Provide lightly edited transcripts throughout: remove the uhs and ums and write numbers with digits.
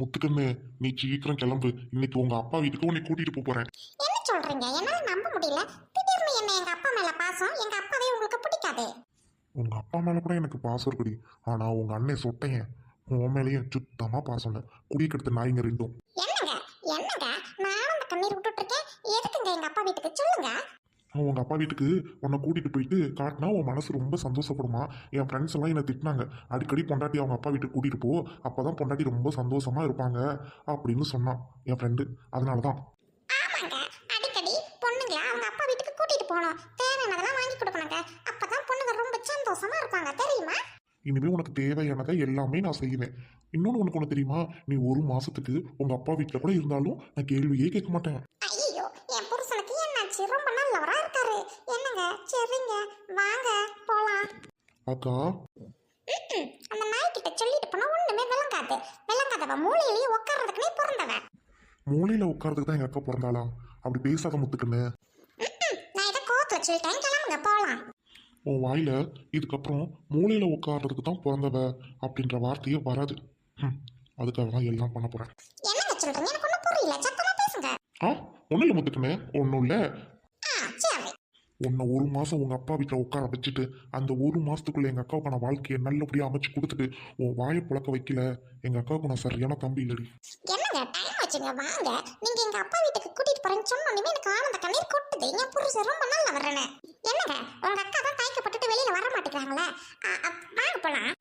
முத்துக்கண்ணு, நீ சீக்கிரம் கிளம்பு. இன்னைக்கு உங்க அப்பா வீட்டுக்கு உன்னை கூட்டிட்டு போறேன். என்ன சொல்றீங்க? என்னால நம்ப முடியல. திடீர்னு என்ன எங்க அப்பா மேல பாசம், எங்க அப்பாவே உங்களுக்கு பிடிக்காது. உங்க அப்பா மேல கூட எனக்கு பாசம் இருக்குடி. ஆனா உங்க அண்ணன் சொட்டையன் உன் மேலேயும் சுத்தமா பாசம் இல்லை. குடிக்கெடுத்த நாய்ங்க ரெண்டும். என்னங்க என்னங்க நானும் அந்த கண்ணீர் விட்டுட்டு இருக்கேன். எதுக்குங்க எங்க அப்பா வீட்டுக்கு சொல்லுங்க. உங்க அப்பா வீட்டுக்கு உன்னை கூட்டிட்டு போயிட்டு காட்டினா உன் மனசு ரொம்ப சந்தோஷப்படுமா? என் ஃப்ரெண்ட்ஸ் எல்லாம் என்னை திட்டினாங்க. அடிக்கடி பொண்டாட்டி அவங்க அப்பா வீட்டுக்கு கூட்டிட்டு போ, அப்பதான் பொண்டாட்டி ரொம்ப சந்தோஷமா இருப்பாங்க அப்படின்னு சொன்னான் என் ஃப்ரெண்டு. அதனாலதான். ஆமாங்க, அடிக்கடி பொண்ணுங்கள அவங்க அப்பா வீட்டுக்கு கூட்டிட்டு போகணும். தேவையானதெல்லாம் வாங்கி கொடுக்கணுங்க. அப்பதான் பொண்ணுங்க ரொம்ப சந்தோஷமா இருப்பாங்க, தெரியுமா? இனிமே உனக்கு தேவையானதை எல்லாமே நான் செய்வேன். இன்னொன்று உனக்கு ஒன்று தெரியுமா? நீ ஒரு மாசத்துக்கு உங்க அப்பா வீட்டில் கூட இருந்தாலும் நான் கேள்வியே கேட்க மாட்டேன். ஐயோ, என் புருஷனுக்கு என்னாச்சு? ரொம்ப நல்லவரா இருக்காரு. என்னங்க, சரிங்க, வாங்க போலாம். அக்கா, அந்த நாய்கிட்ட சொல்லிட்டு போனா ஒண்ணுமே விளங்காது. விளங்காதவ மூளையிலேயே உட்கார்றதுக்குனே பிறந்தவன். மூலையில உட்கார்றதுக்கு தான் எங்க அக்கா பிறந்தாளா? அப்படி பேசாத முத்துக்கண்ணு. நான் இதை கோத்துல சொல்லிட்டேன், கிளம்புங்க போலாம். உன் வாயில இதுக்கப்புறம் மூலையில உட்கார்றதுக்கு தான் பிறந்தவ அப்படின்ற வார்த்தையே வராது. அதுக்காக தான் எல்லாம் பண்ண போறேன். என்னங்க சொல்றீங்க? எனக்கு ஒண்ணும் புரியல. சத்தமா பேசுங்க. ஆ, ஒன்றும் இல்லை முத்துக்கண்ணு, ஒன்றும் இல்லை. சரி. உன்னை ஒரு மாசம் உங்க அப்பா வீட்டில் உட்கார வச்சுட்டு அந்த ஒரு மாசத்துக்குள்ள எங்க அக்காவுக்கான வாழ்க்கையை நல்லபடியா அமைச்சு கொடுத்துட்டு உன் வாயை புழக்க வைக்கல, எங்க அக்காவுக்கு நான் சரியான தம்பி இல்லடி. என்னங்க டைம் ஆச்சுங்க, வாங்க. நீங்க எங்க அப்பா வீட்டுக்கு கூட்டிட்டு போறேன்னு சொன்னோன்னே எனக்கு ஆனந்த கண்ணீர் கொட்டுது. என் புருஷன் ரொம்ப நல்லா வர்றேன்னு. என்னங்க, உங்க அக்கா தான் தயக்கப்பட்டுட்டு வெளியில வர மாட்டேங்கிறாங்களே. வாங்க போலாம்.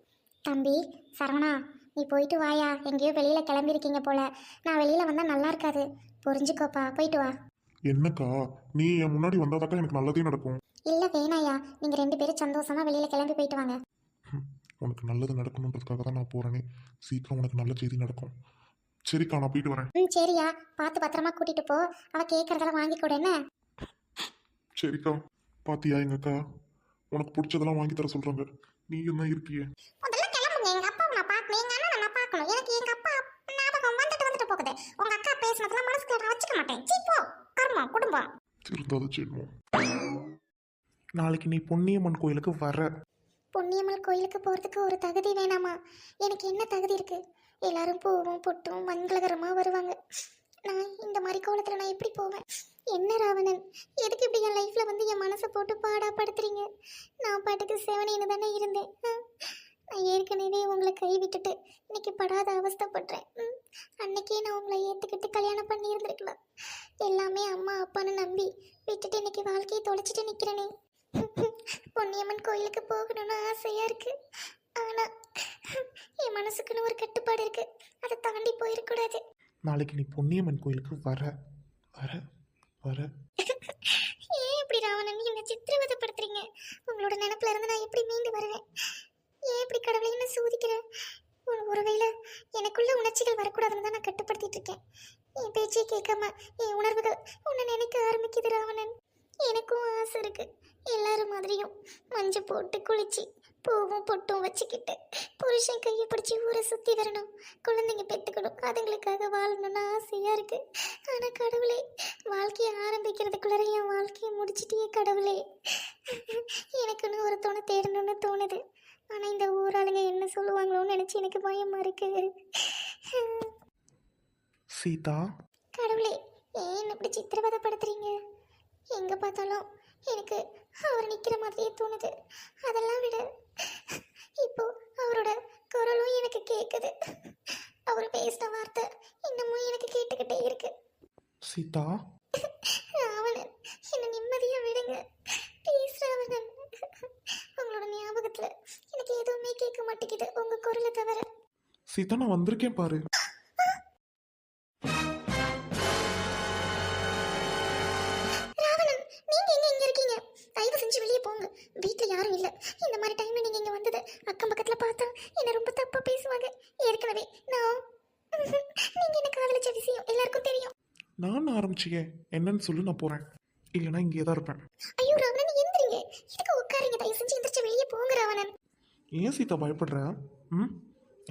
தம்பி சரவணா, நீ போயிட்டு வாயா. எங்கேயோ வெளியில கிளம்பியிருக்கீங்க போல. நான் வெளியில வந்தா நல்லா இருக்காது, புரிஞ்சுக்கோப்பா. போயிட்டு வா. என்னக்கா, நீ என் முன்னாடி வந்தாதாக்கா எனக்கு நல்லதே நடக்கும். இல்ல வேணாயா, நீங்க 2 பேரும் சந்தோஷமா வெளியில கிளம்பி போயிட்டு வாங்க. உனக்கு நல்லது நடக்கணுன்றதுக்காக தான் நான் போறேனே. சீக்கிரம் உனக்கு நல்ல செய்தி நடக்கும். சரிக்கா, நான் போயிட்டு வரேன். சரியா, பார்த்து பத்திரமா கூட்டிட்டு போ. அவ கேட்கறதெல்லாம் வாங்கி கொடு என்ன. சரிக்கா. பாத்தியா எங்க அக்கா, உனக்கு பிடிச்சதெல்லாம் வாங்கி தர சொல்றாங்க. நீ என்ன இருக்கியே. முதல்ல கிளம்புங்க. எங்க அப்பாவை நான் பார்க்கணும், எங்க அண்ணனை நான் பார்க்கணும். எனக்கு எங்க அப்பா ஞாபகம் வந்துட்டு போகுது. உங்க அக்கா பேசினதெல்லாம் மனசுக்குள்ள நான் வச்சுக்க மாட்டேன். சீ போ. கர்மம் குடும்பம். இருந்தாலும் செய்யணும். நாளைக்கு நீ பொன்னியம்மன் கோயிலுக்கு வர. பொன்னியம்மன் கோயிலுக்கு போறதுக்கு ஒரு தகுதி வேணாமா? எனக்கு என்ன தகுதி இருக்கு? எல்லாரும் பூவும் பொட்டும் மங்களகரமா வருவாங்க. நான் இந்த மாதிரி கோலத்துல நான் எப்படி போவேன்? என்ன ராவணன், எதுக்கு இப்படி என் லைஃப்ல வந்து என் மனசை போட்டு பாடா படுத்துறீங்க? நான் பாட்டுக்கு செவனேன்னு தானே இருந்தேன். நான் ஏற்கனவே உங்களை கை விட்டுட்டு இன்னைக்கு படாத அவஸ்தைப்படுறேன். அன்னைக்கே நான் உங்களை ஏற்றுக்கிட்டு கல்யாணம் பண்ணி இருந்திருக்கலாம். எல்லாமே அம்மா அப்பான்னு நம்பி விட்டுட்டு இன்னைக்கு வாழ்க்கையை தொலைச்சிட்டு நிற்கிறேனே. பொன்னியம்மன் கோயிலுக்கு போகணும்னு ஆசையா இருக்கு. ஆனா என் மனசுக்குன்னு ஒரு கட்டுப்பாடு இருக்கு, அதை தாண்டி போயிடக்கூடாது. நாளைக்கு நீ பொன்னியம்மன் கோயிலுக்கு வர வர வர. ஏன் இப்படி ராவணன் என்ன சித்திரவதைப்படுத்துறீங்க? உங்களோட நினைப்புல இருந்து நான் எப்படி மீண்டு வருவேன்? ஏன் இப்படி கடவுளை என்ன சோதிக்கிறேன்? ஒருவேளை எனக்குள்ள உணர்ச்சிகள் வரக்கூடாதுன்னு தான் நான் கட்டுப்படுத்திட்டு இருக்கேன். என் பேச்சை கேட்காம என் உணர்வுகள் உன்னை நினைக்க ஆரம்பிக்குது ராவணன். எனக்கும் ஆசை இருக்கு, எல்லாரும் மாதிரியும் மஞ்சள் போட்டு குளிச்சு பூவும் பொட்டும் வச்சுக்கிட்டு புருஷன் கையை பிடிச்சி ஊரை சுற்றி வரணும், குழந்தைங்க பெற்றுக்கணும், அதுங்களுக்காக வாழணும்னு ஆசையாக இருக்கு. ஆனால் கடவுளே, வாழ்க்கையை ஆரம்பிக்கிறதுக்குள்ளார என் வாழ்க்கையை முடிச்சிட்டே கடவுளே. எனக்குன்னு ஒரு துணை தேடணும்னு தோணுது. ஆனால் இந்த ஊராளுங்க என்ன சொல்லுவாங்களோன்னு நினச்சி எனக்கு பயமாக இருக்கு. சீதா, கடவுளே, ஏன் இப்படி சித்திரவதைப்படுத்துறீங்க? எங்கே பார்த்தாலும் எனக்கு அவர் நிற்கிற மாதிரியே தோணுது. அதெல்லாம் விட இப்போ அவரோட குரலும் எனக்கு கேட்குது. அவர் பேசின வார்த்தை இன்னமும் எனக்கு கேட்டுக்கிட்டே இருக்கு. சீதா, ராவணன், என்னை நிம்மதியாக விடுங்க ப்ளீஸ் ராவணன். உங்களோட ஞாபகத்தில் எனக்கு எதுவுமே கேட்க மாட்டேங்குது உங்கள் குரலை தவிர. சீதா, நான் வந்திருக்கேன் பாரு. வீட்டில் யாரும் இல்லை. இந்த மாதிரி டைம்ல நீங்க இங்க வந்தது அக்கம் பக்கத்துல பார்த்தா என்ன ரொம்ப தப்பா பேசுவாங்க. ஏற்கனவே நான் நீங்க என்ன காதலிச்ச விஷயம் எல்லாருக்கும் தெரியும். நான் ஆரம்பிச்சியே என்னன்னு சொல்லு, நான் போறேன். இல்லைன்னா இங்கே தான் இருப்பேன். ஐயோ ராவணன், எந்திரிங்க. இதுக்கு உட்காருங்க, தயவு செஞ்சு எந்திரிச்சு வெளியே போங்க ராவணன். ஏன் சீதா பயப்படுற?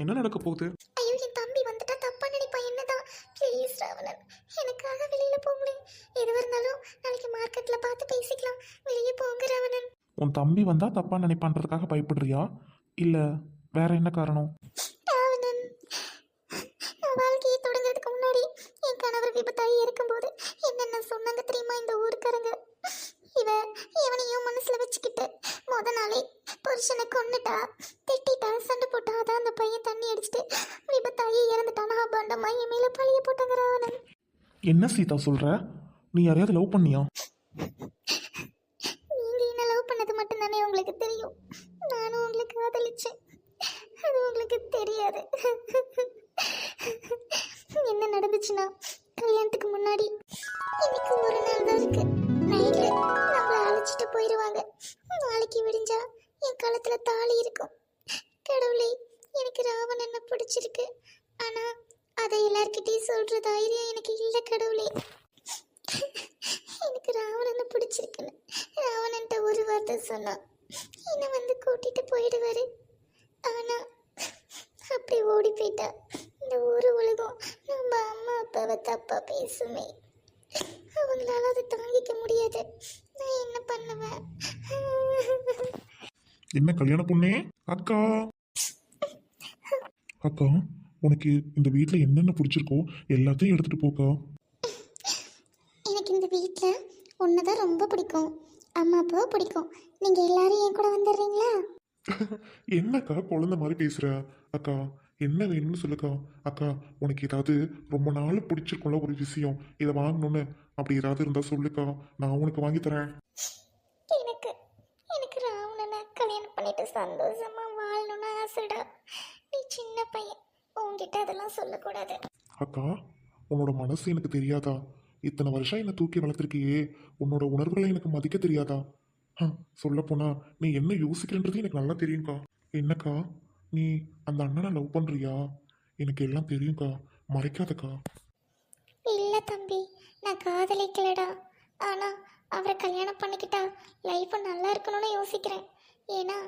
என்ன நடக்க போகுது? ஐயோ, என் தம்பி வந்துட்டா தப்பா நினைப்பா என்னதான். ப்ளீஸ் ராவணன், எனக்காக வெளியில போங்களேன். எதுவாக இருந்தாலும் நாளைக்கு மார்க்கெட்ல பார்த்து பேசிக்கலாம். வெளியே போங்க ராவணன். உன் தம்பி வந்தா தப்பா நினைப்பான்றதுக்காக பயப்படுறியா, இல்ல வேற என்ன காரணம்? ராவணன், நான் வாழ்க்கையை தொடங்குறதுக்கு முன்னாடி என் கணவர் விபத்தாகி இருக்கும்போது என்னென்ன சொன்னாங்க தெரியுமா இந்த ஊருக்காரங்க? இவனையும் மனசுல வச்சுக்கிட்டு முத நாளே புருஷனை கொன்னுட்டா, திட்டிட்டா, சண்டை போட்டா, அதான் அந்த பையன் தண்ணி அடிச்சுட்டு விபத்தாகி இறந்துட்டானா பண்டமா என் மேல பழிய போட்டாங்க ராவணன். என்ன சீதா சொல்ற? நீ யாரையாவது லவ் பண்ணியா? நீங்க என்ன லவ் பண்ணது மட்டும் தானே உங்களுக்கு தெரியும். நானும் உங்களுக்கு காதலிச்சேன், அது உங்களுக்கு தெரியாது. என்ன நடந்துச்சுன்னா, கல்யாணத்துக்கு முன்னாடி இன்னைக்கு ஒரு நாள் தான் இருக்கு. நைட்ல நம்மள அழைச்சிட்டு போயிடுவாங்க. நாளைக்கு விடிஞ்சா என் கழுத்துல தாலி இருக்கும். கடவுளே, எனக்கு ராவன் என்ன பிடிச்சிருக்கு. ஆனா அதை எல்லார்கிட்டையும் சொல்ற தைரியம் எனக்கு இல்லை கடவுளே. எனக்கு ராவணனை பிடிச்சிருக்குன்னு ராவணன்ட்ட ஒரு வார்த்தை சொன்னா என்னை வந்து கூட்டிட்டு போயிடுவாரு. ஆனா அப்படி ஓடி போயிட்டா இந்த ஒரு உலகம் நம்ம அம்மா அப்பாவை தப்பா பேசுமே. அவங்களால அதை தாங்கிக்க முடியாது. நான் என்ன பண்ணுவேன்? என்ன கல்யாண பொண்ணே? அக்கா அக்கா, உனக்கு இந்த வீட்டில் என்னென்ன பிடிச்சிருக்கோ எல்லாத்தையும் எடுத்துட்டு போக்கா. எனக்கு இந்த வீட்டில் ஒன்று தான் ரொம்ப பிடிக்கும். அம்மா அப்பாவை பிடிக்கும். நீங்கள் எல்லாரும் என் கூட வந்துடுறீங்களா? என்னக்கா குழந்தை மாதிரி பேசுற? அக்கா என்ன வேணும்னு சொல்லுக்கா. அக்கா உனக்கு ஏதாவது ரொம்ப நாள் பிடிச்சிருக்கும்ல ஒரு விஷயம், இதை வாங்கணும்னு அப்படி ஏதாவது இருந்தா சொல்லுக்கா, நான் உனக்கு வாங்கி தரேன். எனக்கு எனக்கு ராவணனை கல்யாணம் பண்ணிட்டு சந்தோஷமா வாழணும்னு ஆசைடா. நீ சின்ன பையன், உன்கிட்ட அதெல்லாம் சொல்லக்கூடாது. அக்கா உன்னோட மனசு எனக்கு தெரியாதா? இத்தனை வருஷம் என்னை தூக்கி வளர்த்துருக்கியே, உன்னோட உணர்வுகளை எனக்கு மதிக்க தெரியாதா? சொல்லப்போனா நீ என்ன யோசிக்கிறன்றது எனக்கு நல்லா தெரியும்க்கா. என்னக்கா நீ அந்த அண்ணனை லவ் பண்றியா? எனக்கு எல்லாம் தெரியும்க்கா, மறைக்காதக்கா. இல்லை தம்பி, நான் காதலிக்கலடா. ஆனால் அவரை கல்யாணம் பண்ணிக்கிட்டா லைஃப் நல்லா இருக்கணும்னு யோசிக்கிறேன். ஏன்னா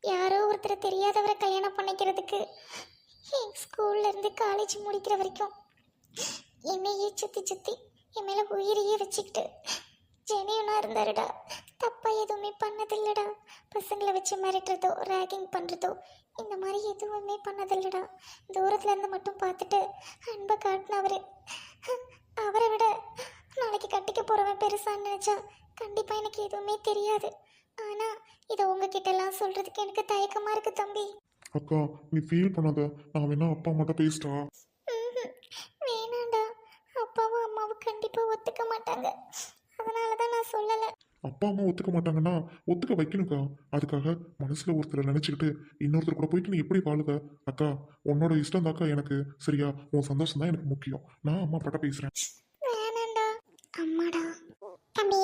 யாரோ ஒருத்தர் தெரியாதவரை கல்யாணம் பண்ணிக்கிறதுக்கு ஸ்கூல்ல இருந்து காலேஜ் முடிக்கிற வரைக்கும் என்னையே சுற்றி சுற்றி என் மேலே உயிரையே வச்சுக்கிட்டு ஜெனியூனா இருந்தாருடா. தப்பா எதுவுமே பண்ணதில்லடா. பசங்களை வச்சு மிரட்டுறதோ ரேகிங் பண்ணுறதோ இந்த மாதிரி எதுவுமே பண்ணதில்லடா. தூரத்துல இருந்து மட்டும் பார்த்துட்டு அன்பை காட்டினவர். அவரை விட நாளைக்கு கட்டிக்க போகிறவன் பெருசான்னு நினச்சா கண்டிப்பாக எனக்கு எதுவுமே தெரியாது. ஆனால் இதை உங்ககிட்ட எல்லாம் சொல்கிறதுக்கு எனக்கு தயக்கமாக இருக்கு தம்பி. அக்கா நீ ஃபீல் பண்ணாத, நான் வேணா அப்பா அம்மாட்ட பேசிட்டா? வேணாண்டா, அப்பாவும் அம்மாவும் கண்டிப்பாக ஒத்துக்க மாட்டாங்க. அதனால தான் நான் சொல்லலை. அப்பா அம்மா ஒத்துக்க மாட்டாங்கன்னா ஒத்துக்க வைக்கணுக்கா. அதுக்காக மனசுல ஒருத்தரை நினைச்சுக்கிட்டு இன்னொருத்தர் கூட போயிட்டு நீ எப்படி வாழுவ? அக்கா உன்னோட இஷ்டம் தாக்கா எனக்கு, சரியா? உன் சந்தோஷம் தான் எனக்கு முக்கியம். நான் அம்மா அப்பாட்ட பேசுறேன். வேணாண்டா. அம்மாடா. தம்பி,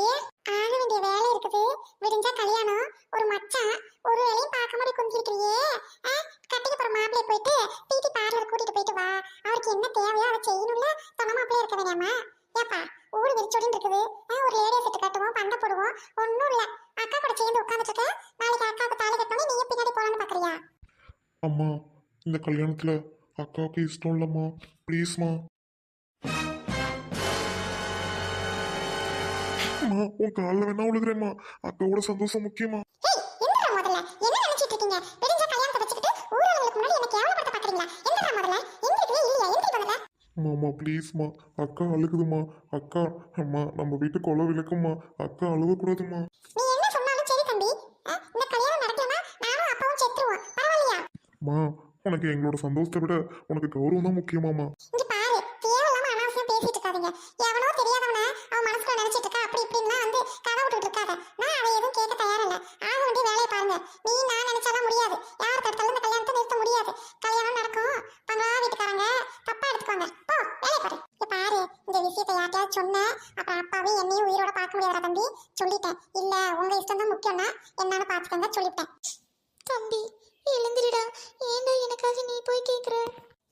ஆக வேண்டிய வேலை இருக்குது. விடிஞ்சா கல்யாணம். ஒரு மச்சான் ஒரு வேலையும் பார்க்க மாதிரி கொஞ்சிருக்கிறியே. கட்டிக்க போற மாப்பிள்ளைய போயிட்டு பிடி பார்லர் கூட்டிட்டு போயிட்டு வா. அவருக்கு என்ன தேவையோ அதை செய்யணும்ல. தொலை மாப்பிள்ளைய இருக்க வேணாமா? ஏப்பா ஊரு வெறிச்சோடின்னு இருக்குது. ஒரு லேடியா செட்டு கட்டுவோம், பண்டை போடுவோம். ஒன்றும் இல்லை, அக்கா கூட சேர்ந்து உட்காந்துட்டு இருக்க. நாளைக்கு அக்காவுக்கு தாலி கட்டணும், நீ பின்னாடி போலான்னு பாக்குறியா? அம்மா இந்த கல்யாணத்துல அக்காவுக்கு இஷ்டம் இல்லம்மா, ப்ளீஸ்மா. அம்மா உன் காலில் வேணா விழுகிறேம்மா, அக்காவோட சந்தோஷம் முக்கியமா. என்னடா முதல்ல என்ன நினைச்சிட்டு இருக்கீங்க? விடிஞ்ச கல்யாணத்தை வச்சுக்கிட்டு ஊரவங்களுக்கு முன்னாடி என்ன கேவலப்படுத்த பாக்குறீங்களா? என்னடா முதல்ல எந்திரிக்கவே இல்லையா? எந்திரி முதல்ல. அம்மா ப்ளீஸ்மா, அக்கா அழுகுதுமா. அக்கா அம்மா நம்ம வீட்டு கொலை விளக்குமா, அக்கா அழுகக்கூடாதுமா. நீ என்ன சொன்னாலும் சரி தம்பி. இந்த கல்யாணம் நடக்கலனா நானும் அப்பாவும் செத்துருவோம். பரவாயில்லையா? அம்மா உனக்கு எங்களோட சந்தோஷத்தை விட உனக்கு கௌரவம் தான் முக்கியமாம்மா. இங்க பாரு, தேவையில்லாம அனாவசியம் பேசிட்டு இருக்காதீங்க. எவனோ தெரியாதவன அவன் மனசுக்குள்ள நினைச்சிட்டு இருக்கா, அப்படி இப்படின்னா வந்து கதை விட்டுட்டு இருக்காத. நான் அதை எதுவும் கேட்க தயாரில்லை. ஆக வேண்டிய வேலையை பாருங்க. நீ நான் நினைச்சாலாம் முடியாது. யார் தடுத்தாலும் இந்த கல்யாணத்தை நிறுத்த முடியாது. கல்யாணம் நடக்கும். பங்களா வீட்டுக்காரங்க தப்பா எடுத்துக்கோங்க. போ வேலையை பாரு. இங்க பாரு, இந்த விஷயத்தை யார்ட்டையாவது சொன்ன அப்புறம் அப்பாவே என்னையும் உயிரோட பார்க்க முடியாதா தம்பி? சொல்லிட்டேன். இல்ல உங்க இஷ்டம் தான் முக்கியம்னா என்னன்னு பார்த்துக்கங்க, சொல்லிட்டேன். தம்பி எழுந்திரிடா. ஏன்டா எனக்காக நீ போய் கேட்குற?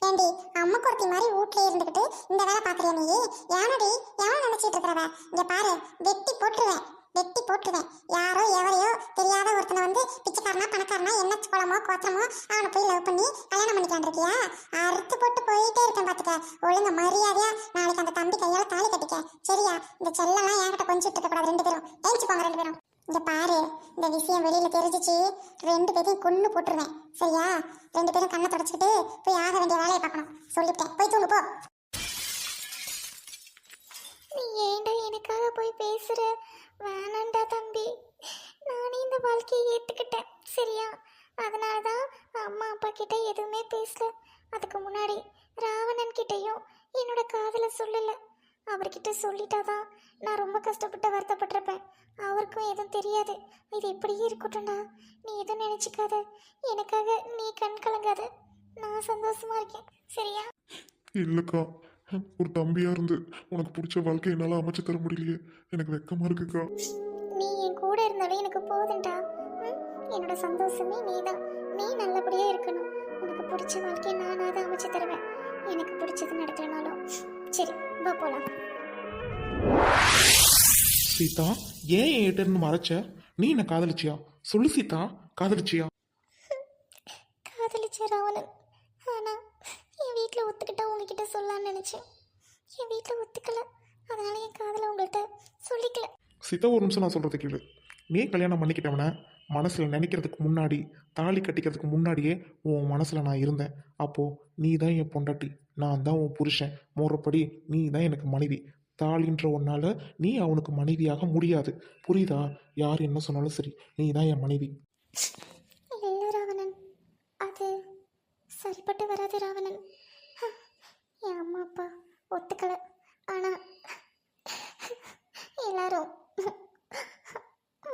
ஏண்டி அம்மா குர்த்தி மாதிரி வீட்லயே இருந்துக்கிட்டு இந்த வேலை பார்க்குறியா நீ? யானடி எவன் நினைச்சிட்டு இருக்கிறவ? இங்க பாரு, வெட்டி போட்டுருவேன், வெட்டி போட்டுருவேன். யாரோ எவரையோ தெரியாத ஒருத்தனை வந்து பிச்சைக்காரனா பணக்காரனா என்ன குளமோ கோத்திரமோ அவனை போய் லவ் பண்ணி கல்யாணம் பண்ணிக்கலாம் இருக்கியா? அறுத்து போட்டு போயிட்டே இருக்கேன் பார்த்துக்க. ஒழுங்க மரியாதையா நாளைக்கு அந்த தம்பி கையால தாலி கட்டிக்க, சரியா? இந்த செல்லெல்லாம் என்கிட்ட கொஞ்சிட்டு இருக்க கூடாது. ரெண்டு பேரும் எழுச்சிக்கோங்க, ரெண்டு பேரும். இங்க பாரு, இந்த விஷயம் வெளியில தெரிஞ்சிச்சு, ரெண்டு பேரையும் கொன்னு போட்டுருவேன், சரியா? ரெண்டு பேரும் கண்ணை தொடச்சிக்கிட்டு போய் ஆக வேண்டிய வேலையை பார்க்கணும், சொல்லிட்டேன். போய் தூங்கு போ. நீ ஏன்டா எனக்காக போய் பேசுற? வேணாண்டா தம்பி, நானே இந்த வாழ்க்கையை ஏத்துக்கிட்டேன் சரியா? அதனாலதான் அம்மா அப்பா கிட்ட எதுவுமே பேசல. அதுக்கு முன்னாடி ராவணன் கிட்டயும் என்னோட காதல சொல்லல. அவர்கிட்ட சொல்லிட்டாதான் நான் ரொம்ப கஷ்டப்பட்டு வருத்தப்பட்டிருப்பேன். அவருக்கும் எதுவும் தெரியாது. இது இப்படியே இருக்கட்டும்டா, நீ எதுவும் நினைச்சுக்காத. எனக்காக நீ கண் கலங்காத. நான் சந்தோஷமா இருக்கேன் சரியா? இல்லைக்கா, ஒரு தம்பியா இருந்து உனக்கு பிடிச்ச வாழ்க்கை என்னால் அமைச்சு தர முடியலையே, எனக்கு வெக்கமா இருக்குக்கா. நீ என் கூட இருந்தாலே எனக்கு போதும்டா. ம்? என்னோட சந்தோஷமே நீதான். நீ நல்லபடியா இருக்கணும். உனக்கு பிடிச்ச வாழ்க்கையை நானாவது அமைச்சு தருவேன். எனக்கு பிடிச்சது நடக்கலனாலும் சரி, வா போலாம். சீதா, ஏன் என்கிட்ட இருந்து மறைச்ச? நீ என்ன காதலிச்சியா? சொல்லு சீதா, காதலிச்சியா? காதலிச்ச ராவணன். ஆனா என் வீட்டில் ஒத்துக்கிட்டா உங்ககிட்ட சொல்லலாம்னு நினைச்சேன். என் வீட்டில் ஒத்துக்கல. அதனால என் காதலை உங்கள்கிட்ட சொல்லிக்கல. சீதா, ஒரு நிமிஷம் நான் சொல்றது கேளு. நீ கல்யாணம் பண்ணிக்கிட்டவன மனசில் நினைக்கிறதுக்கு முன்னாடி, தாலி கட்டிக்கிறதுக்கு முன்னாடியே உன் மனசில் நான் இருந்தேன். அப்போது நீ தான் என் பொண்டாட்டி, நான் தான் உன் புருஷன். முறைப்படி நீ தான் எனக்கு மனைவி. தாலின்ற ஒன்னால நீ அவனுக்கு மனைவியாக முடியாது. புரியுதா? யார் என்ன சொன்னாலும் சரி, நீ தான் என் மனைவி. இல்லை ராவணன், அது சரிப்பட்டு வராது ராவணன். என் அம்மா அப்பா ஒத்துக்கல. ஆனா எல்லாரும்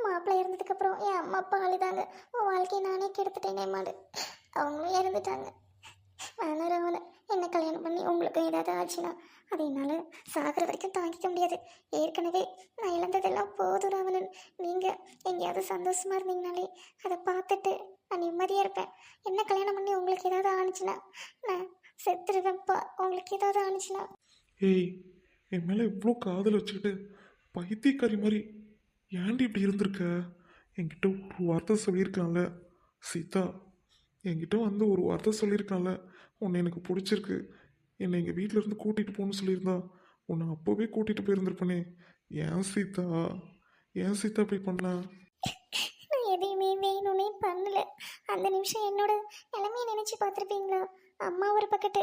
மாப்பிள்ளை இருந்ததுக்கப்புறம் என் அம்மா அப்பா அழுதாங்க. உன் வாழ்க்கையை நானே கெடுத்துட்டேனே மாடு. அவங்களும் இறந்துட்டாங்க. வேணாம் ராவணன், என்ன கல்யாணம் பண்ணி உங்களுக்கு ஏதாவது ஆச்சுன்னா அது என்னால் சாகிற வரைக்கும் தாங்கிக்க முடியாது. ஏற்கனவே நான் இழந்ததெல்லாம் போதும் ராவணன். நீங்கள் எங்கேயாவது சந்தோஷமா இருந்தீங்கனாலே அதை பார்த்துட்டு நான் நிம்மதியாக இருப்பேன். என்ன கல்யாணம் பண்ணி உங்களுக்கு ஏதாவது ஆணுச்சுன்னா நான் செத்துருவேன்ப்பா. உங்களுக்கு ஏதாவது ஆணுச்சுன்னா. ஏய், என் மேலே இவ்வளோ காதல் வச்சுக்கிட்டு பைத்தியக்காரி மாதிரி ஏன்டி இப்படி இருந்திருக்க? என்கிட்ட ஒரு வார்த்தை சொல்லியிருக்கலாம்ல சீதா. என்கிட்ட வந்து ஒரு வார்த்தை சொல்லியிருக்கலாம்ல, உன்னை எனக்கு பிடிச்சிருக்கு, என்னை எங்கள் வீட்டில் இருந்து கூட்டிகிட்டு போகணும்னு சொல்லியிருந்தா உன்னை அப்போவே கூட்டிகிட்டு போயிருந்திருப்பனே. ஏன் சீதா, ஏன் சீதா இப்படி பண்ண? நான் எதையுமே வேணும்னே பண்ணல. அந்த நிமிஷம் என்னோட நிலைமையை நினைச்சு பார்த்துருப்பீங்களா? அம்மா ஒரு பக்கத்து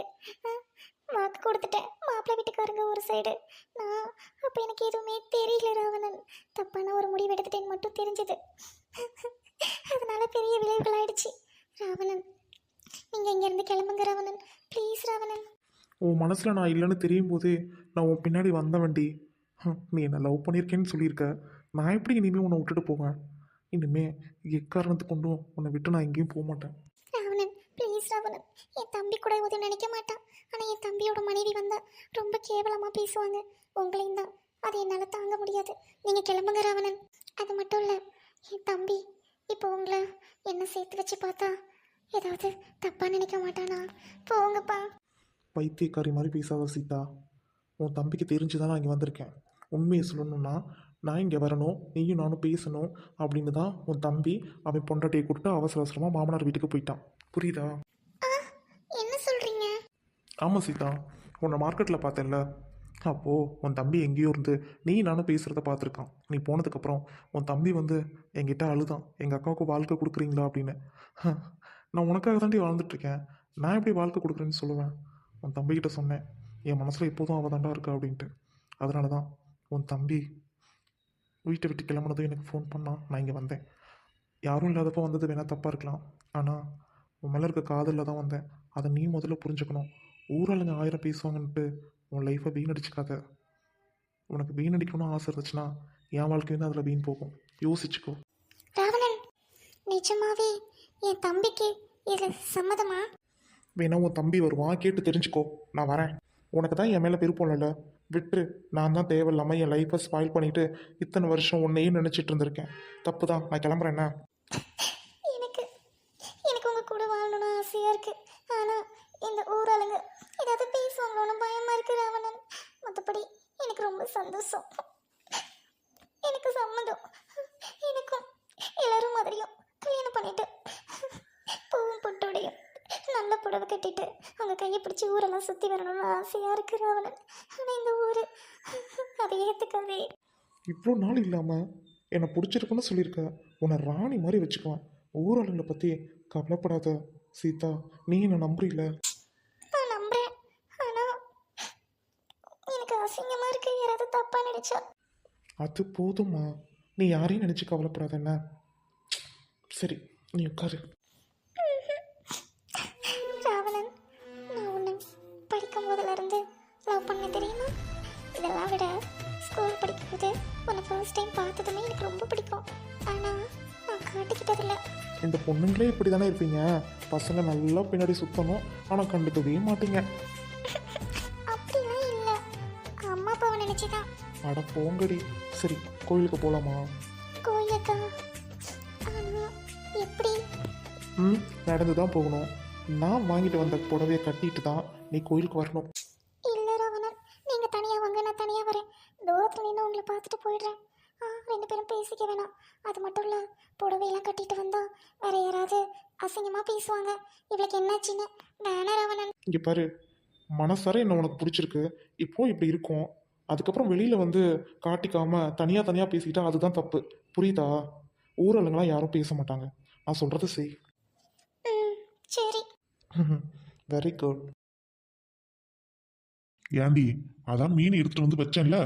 வாக்கு கொடுத்துட்டேன், மாப்பிள்ளை வீட்டுக்காரங்க ஒரு சைடு. நான் அப்போ எனக்கு எதுவுமே தெரியல ராவணன். தப்பான ஒரு முடிவு எடுத்துட்டேன்னு மட்டும் தெரிஞ்சது. அதனால பெரிய விளைவுகள் ஆயிடுச்சு. ராவணன், நீங்கள் இங்கேருந்து கிளம்புங்க ராவணன், ப்ளீஸ் ராவணன். உன் மனசில் நான் இல்லைன்னு தெரியும் போதே நான் உன் பின்னாடி வந்த வண்டி. நீ என்னை லவ் பண்ணியிருக்கேன்னு சொல்லியிருக்க. நான் எப்படி இனிமேல் உன்னை விட்டுட்டு போவேன்? இனிமே எக்காரணத்து கொண்டும் உன்னை விட்டு நான் எங்கேயும் போக மாட்டேன். ராவணன் ப்ளீஸ் ராவணன், என் தம்பி கூட உதவி நினைக்க மாட்டான். ஆனால் என் தம்பியோட மனைவி வந்தால் ரொம்ப கேவலமாக பேசுவாங்க. உங்களையும் தான், அது என்னால் தாங்க முடியாது. நீங்கள் கிளம்புங்க ராவணன். அது மட்டும் இல்லை, என் தம்பி இப்போ உங்களை என்ன சேர்த்து வச்சு பார்த்தா ஏதாவது தப்பாக நினைக்க மாட்டானா? போங்கப்பா. பைத்தியக்காரி மாதிரி பேசாத சீதா. உன் தம்பிக்கு தெரிஞ்சு தான் நான் இங்கே வந்திருக்கேன். உண்மையை சொல்லணும்னா நான் இங்கே வரணும், நீயும் நானும் பேசணும் அப்படின்னு தான் உன் தம்பி அவன் பொண்டாட்டியை கூப்பிட்டு அவசர அவசரமாக மாமனார் வீட்டுக்கு போயிட்டான். புரியுதா? என்ன சொல்கிறீங்க? ஆமாம் சீதா, உன்னை மார்க்கெட்டில் பார்த்தேன்ல, அப்போது உன் தம்பி எங்கேயோ இருந்து நீ நானும் பேசுகிறத பார்த்துருக்கான். நீ போனதுக்கப்புறம் உன் தம்பி வந்து என்கிட்ட அழுதான், எங்கள் அக்காவுக்கு வாழ்க்கை கொடுக்குறீங்களா அப்படின்னு. நான் உனக்காக தாண்டி வாழ்ந்துட்டுருக்கேன், நான் எப்படி வாழ்க்கை கொடுக்குறேன்னு சொல்லுவேன்? உன் தம்பிக்கிட்ட சொன்னேன், என் மனசில் எப்போதும் அவள் தாண்டா இருக்கா அப்படின்ட்டு. அதனால தான் உன் தம்பி வீட்டை விட்டு கிளம்புனதும் எனக்கு ஃபோன் பண்ணான். நான் இங்கே வந்தேன். யாரும் இல்லாதப்போ வந்தது வேணால் தப்பாக இருக்கலாம், ஆனால் உன் மேலே இருக்க காதலில் தான் வந்தேன். அதை நீ முதல்ல புரிஞ்சுக்கணும். ஊராளுங்க 1000 பேசுவாங்கன்ட்டு உன் லைஃப்பை வீணடிச்சுக்காத. உனக்கு வீணடிக்கணும்னு ஆசை இருந்துச்சுன்னா என் வாழ்க்கையும் தான் அதில் வீண் போகும். யோசிச்சுக்கோ. ராவணன், நிஜமாவே என் தம்பிக்கு இது சம்மதமா? வேணா உன் தம்பி வருவான், கேட்டு தெரிஞ்சுக்கோ. நான் வரேன். உனக்கு தான் என் மேலே விருப்பம் இல்லைல்ல, விட்டுரு. நான் தான் தேவையில்லாமல் என் லைஃப்பை ஸ்பாயில் பண்ணிவிட்டு இத்தனை வருஷம் உன்னையும் நினச்சிட்டு இருந்திருக்கேன். தப்பு தான், நான் கிளம்புறேன். என்ன? எனக்கு எனக்கு உங்க கூட வாழணும்னு ஆசையா இருக்கு. ஆனா இந்த ஊராளுங்க ஏதாவது பேசுவாங்களோன்னு பயமா இருக்கு ராவணன். மற்றபடி எனக்கு ரொம்ப சந்தோஷம். எனக்கு சம்மதம். எனக்கும் எல்லாரும் மாதிரியும் கல்யாணம் பண்ணிட்டு பூவும் பொட்டோடையும் நல்ல புடவை கட்டிட்டு அவங்க கையை பிடிச்சி ஊரெல்லாம் சுற்றி வரணும்னு ஆசையா இருக்கு ராவணன். ஆனால் இந்த ஊர் அதை ஏற்றுக்கவே. இவ்வளோ நாள் இல்லாமல் என்னை பிடிச்சிருக்குன்னு சொல்லியிருக்க. உன்னை ராணி மாதிரி வச்சுக்குவேன். ஊராளுங்களை பற்றி கவலைப்படாத சீதா. நீ என்னை நம்புறீல? நான் நம்புறேன். அசிங்கமா இருக்கு யாராவது தப்பா நினைச்சா. அது போதுமா, நீ யாரையும் நினச்சி கவலைப்படாத என்ன. சரி, நீ உட்காரு. ராவணன், நான் உன்னை படிக்கும் போதுல இருந்து லவ் பண்ண தெரியுமா? இதெல்லாம் விட ஸ்கூல் படிக்கும்போது உன்னை ஃபர்ஸ்ட் டைம் பார்த்ததுமே எனக்கு ரொம்ப பிடிக்கும். ஆனா நான் காட்டிக்கிட்டதில்ல. இந்த பொண்ணுங்களே இப்படி தானே இருப்பீங்க. பசங்க நல்லா பின்னாடி சுற்றணும், ஆனால் கண்டுக்கவே மாட்டீங்க. அப்படிலாம் இல்லை, அம்மா அப்பாவை நினைச்சுதான். அட போங்கடி. சரி, கோயிலுக்கு போகலாமா? கோயிலுக்கா? ஆனா எப்படி? நடந்து தான் போகணும். நான் வாங்கிட்டு வந்த புடவையை கட்டிட்டு தான் நீ கோயிலுக்கு வரணும். இல்ல ராவணன், நீங்க தனியா வாங்க, நான் தனியா வரேன். தூரத்துல நின்று உங்களை பார்த்துட்டு போயிடுறேன். ரெண்டு பேரும் பேசிக்க வேணாம். அது மட்டும் இல்ல, புடவையெல்லாம் கட்டிட்டு வந்தா வேற யாராவது அசிங்கமா பேசுவாங்க. இவளுக்கு என்னாச்சுன்னு வேணா ராவணன். இங்கே பாரு, மனசார என்ன உனக்கு பிடிச்சிருக்கு, இப்போ இப்படி இருக்கும். அதுக்கப்புறம் வெளியில் வந்து காட்டிக்காம தனியாக தனியாக பேசிக்கிட்டா அதுதான் தப்பு. புரியுதா? ஊரலங்களாம் யாரும் பேச மாட்டாங்க. நான் சொல்கிறது செய். சரி. Very good. ஏண்டி அதான் மீன் எடுத்துட்டு வந்து வச்சேன்ல,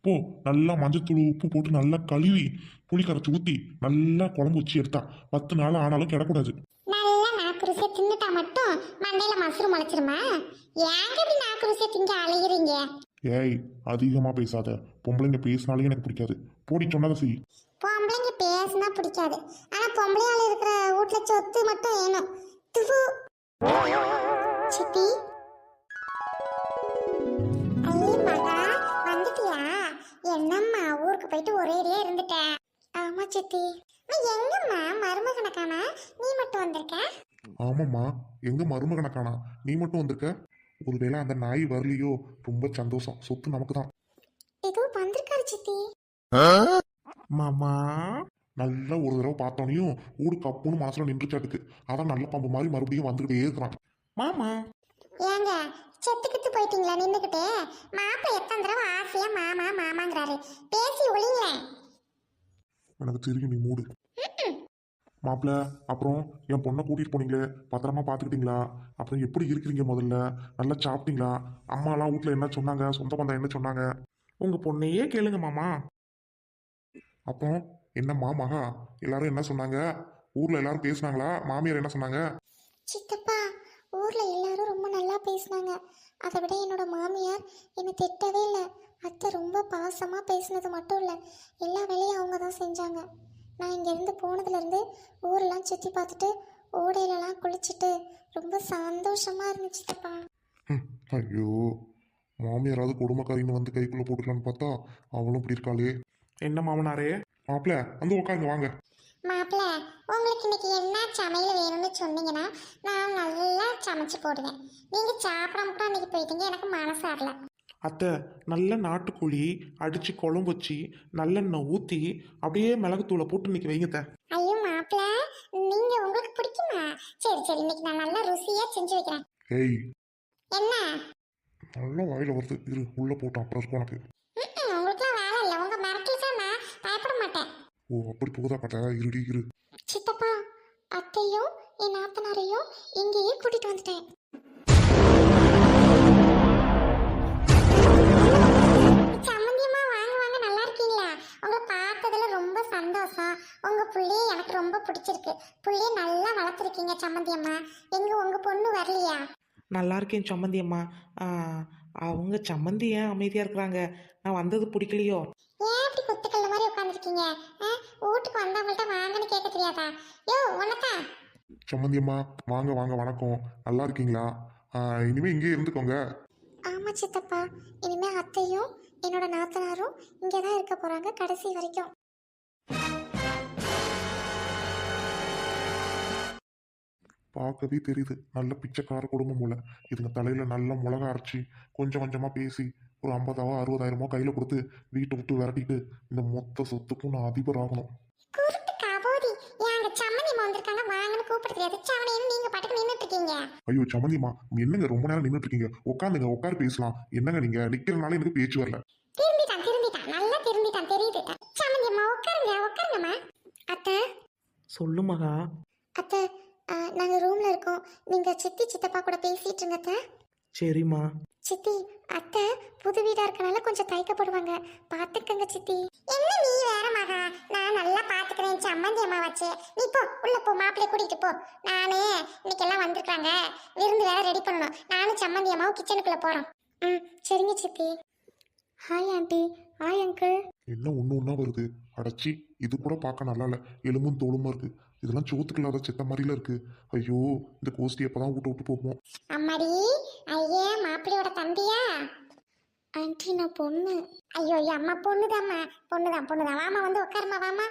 போ நல்லா மஞ்சத்தூள் உப்பு போட்டு நல்லா கழுவி புளி கரைச்சி ஊற்றி நல்லா குழம்பு வச்சு எடுத்தா 10 நாள் ஆனாலும் கிடக்கூடாது. நல்லா நாக்கு ருசியை தின்னுட்டா மட்டும் மண்டையில மசூர் முளைச்சிருமா? ஏங்க இப்படி நாக்கு ருசியை திங்க அலையிறீங்க? ஏய் அதிகமாக பேசாத, பொம்பளைங்க பேசினாலே எனக்கு பிடிக்காது. போடி சொன்னதை செய். பொம்பளைங்க பேசினா பிடிக்காது, ஆனா பொம்பளையால இருக்கிற வீட்டுல சொத்து மட்டும் வேணும். துபு. சித்தி, ஐயே மகா, வந்துட்டியா? என்னம்மா ஊருக்கு போயிட்டு ஒரேடியா இருந்துட்டேன். ஆமா சித்தி. எங்கம்மா மருமகனை காணா, நீ மட்டும் வந்திருக்க? ஆமாம்மா, எங்க மருமகனை காணா, நீ மட்டும் வந்திருக்க. ஒருவேளை அந்த நாய் வரலையோ? ரொம்ப சந்தோஷம், சொத்து நமக்கு தான். ஏதோ வந்திருக்காரு சித்தி. மாமா, நல்லா ஒரு தடவை பார்த்தோனையும் ஊடு கப்புன்னு மனசுல நின்றுச்சாட்டுக்கு. அதான் நல்ல பாம்பு மாதிரி மறுபடியும் வந்துகிட்டே இருக்கிறான். மாமா. ஏங்க செத்துக்கிட்டு போயிட்டீங்களா நின்றுக்கிட்டு? மாப்பிள்ளை எத்தனை தடவை ஆசையா மாமா மாமாங்கிறாரு, பேசி ஒளிங்களேன். எனக்கு தெரியும், நீ மூடு. மாப்பிள்ள, அப்புறம் என் பொண்ணை கூட்டிட்டு போனீங்களே, பத்திரமா பார்த்துக்கிட்டீங்களா? அப்புறம் எப்படி இருக்கிறீங்க? முதல்ல நல்லா சாப்பிட்டீங்களா? அம்மாலாம் வீட்டில் என்ன சொன்னாங்க? சொந்த பந்தம் என்ன சொன்னாங்க? உங்கள் பொண்ணையே கேளுங்க மாமா. அப்புறம் என்னம்மா மகா, எல்லாரும் என்ன சொன்னாங்க? ஊர்ல எல்லாரும் பேசுனாங்களா? மாமியார் என்ன சொன்னாங்க? சித்தப்பா, ஊர்ல எல்லாரும் ரொம்ப நல்லா பேசினாங்க. அதை விட என்னோட மாமியார் என்னை திட்டவே இல்லை. அத்தை ரொம்ப பாசமா பேசினது மட்டும் இல்லை, எல்லா வேலையும் அவங்க தான் செஞ்சாங்க. நான் இங்கேருந்து போனதுலேருந்து ஊரெல்லாம் சுற்றி பார்த்துட்டு ஓடையிலலாம் குளிச்சுட்டு ரொம்ப சந்தோஷமா இருந்துச்சு சித்தப்பா. ஐயோ, மாமியாராவது கொடுமைக்காரின்னு வந்து கைக்குள்ள போட்டுக்கலான்னு பார்த்தா அவளும் இப்படி இருக்காளே. என்ன மாமனாரே? மாப்பிள்ள வந்து உட்காருங்க, வாங்க. மாப்பிள்ள, உங்களுக்கு இன்னைக்கு என்ன சமையல் வேணும்னு சொன்னீங்கன்னா நான் நல்லா சமைச்சு போடுவேன். நீங்கள் சாப்பிடாம கூட அன்னைக்கு போயிட்டீங்க, எனக்கு மனசு வரல. அத்தை, நல்ல நாட்டுக்கோழி அடித்து குழம்பு வச்சு நல்லெண்ணெய் ஊற்றி அப்படியே மிளகுத்தூளை போட்டு இன்னைக்கு வைங்கத்த. ஐயோ மாப்பிள்ள, நீங்க உங்களுக்கு பிடிக்குமா? சரி சரி, இன்னைக்கு நான் நல்லா ருசியா செஞ்சு வைக்கிறேன். ஏய், என்ன? நல்லா வாயில வருது, இரு உள்ள போட்டான் அப்புறம் இருக்கும் உனக்கு. உங்களுக்குலாம் வேலை இல்லை, உங்க மிரட்டலுக்கு நான் பயப்பட மாட்டேன். ஓ அப்படி போகுதா கட்ட, இருடி இரு. சித்தப்பா, அத்தையும் என் நாத்தனாரையும் இங்கேயே கூட்டிட்டு வந்துட்டேன். சம்மந்தியம்மா, வாங்க வாங்க, நல்லா இருக்கீங்களா? உங்களை பார்த்ததுல ரொம்ப சந்தோஷம். உங்க புள்ளைய எனக்கு ரொம்ப பிடிச்சிருக்கு. புள்ளைய நல்லா வளர்த்துருக்கீங்க சம்மந்தியம்மா. எங்க உங்க பொண்ணு வரலையா? நல்லா இருக்கேன் சம்மந்தி அம்மா. அவங்க சம்மந்தி ஏன் அமைதியாக இருக்கிறாங்க? நான் வந்தது பிடிக்கலையோ? ஏன் இப்படி குத்துக்கல்ல மாதிரி உட்காந்துருக்கீங்க? வீட்டுக்கு வந்தவங்கள்ட்ட வாங்கன்னு கேட்க தெரியாதா? யோ உனக்கா? சம்மந்தியம்மா, வாங்க வாங்க, வணக்கம். நல்லா இருக்கீங்களா? இனிமே இங்கே இருந்துக்கோங்க. ஆமா சித்தப்பா, இனிமே அத்தையும் என்னோட நாத்தனாரும் இங்கே தான் இருக்க போறாங்க கடைசி வரைக்கும். பார்க்கவே தெரியுது நல்ல பிச்சைக்கார குடும்பம் போல. இதுங்க தலையில நல்ல மிளகா அரைச்சி கொஞ்சம் கொஞ்சமா பேசி ஒரு 50,000 60,000 கையில கொடுத்து வீட்டை விட்டு விரட்டிட்டு இந்த மொத்த சொத்துக்கும் நான் அதிபர் ஆகணும். குருட்டு கபோதி, ஏங்க சம்மந்தியம்மா வந்திருக்காங்க, வாங்கன்னு கூப்பிட தெரியாது. சவனையும் நீங்க பாட்டுக்கு நின்றுட்டு இருக்கீங்க. ஐயோ சம்மந்தியம்மா, என்னங்க ரொம்ப நேரம் நின்றுட்டு இருக்கீங்க? உட்காந்துங்க, உட்காரு பேசலாம். என்னங்க நீங்க நிக்கிறனால எனக்கு பேச்சு வரல. திருந்திட்டான் நல்லா திருந்திட்டான் தெரியுது. சம்மந்தியம்மா உட்காருங்க, உட்காருங்கம்மா. அத்தை. சொல்லு மகா. அத்தை, நாங்கள் ரூம்ல இருக்கோம், நீங்க சித்தி சித்தப்பா கூட பேசிட்டு இருங்க அத்தை. சரிம்மா. சித்தி, அத்தை புது வீடா இருக்கனால கொஞ்சம் தயக்கப்படுவாங்க, பாத்துக்கங்க சித்தி. என்ன நீ வேற மகா, நான் நல்லா பாத்துக்கிறேன் சம்மந்தி அம்மா வச்சு. நீ போ உள்ள போ, மாப்பிள்ளை கூட்டிட்டு போ. நானு இன்னைக்கு எல்லாம் வந்திருக்காங்க, விருந்து வேற ரெடி பண்ணணும். நானும் சம்மந்தி அம்மாவும் கிச்சனுக்குள்ள போறோம். சரிங்க சித்தி. Hi aunty. Hi uncle. என்ன ஒன்று ஒன்றா வருது. அடச்சி, இது கூட பார்க்க நல்லா இல்லை, எலும்பும் தோலுமா இருக்கு. இதெல்லாம் சோத்துக்கு இல்லாத செத்த மாதிரில இருக்கு. ஐயோ, இந்த கோஷ்டி எப்பதான் விட்டு விட்டு போகும். அம்மாடி, ஐயே மாப்பிள்ளையோட தம்பியா? ஆண்டி, நான் பொண்ணு. ஐயோ அம்மா பொண்ணுதாம்மா, பொண்ணுதான் பொண்ணுதான். வாமா வந்து உட்காருமா, வாமா.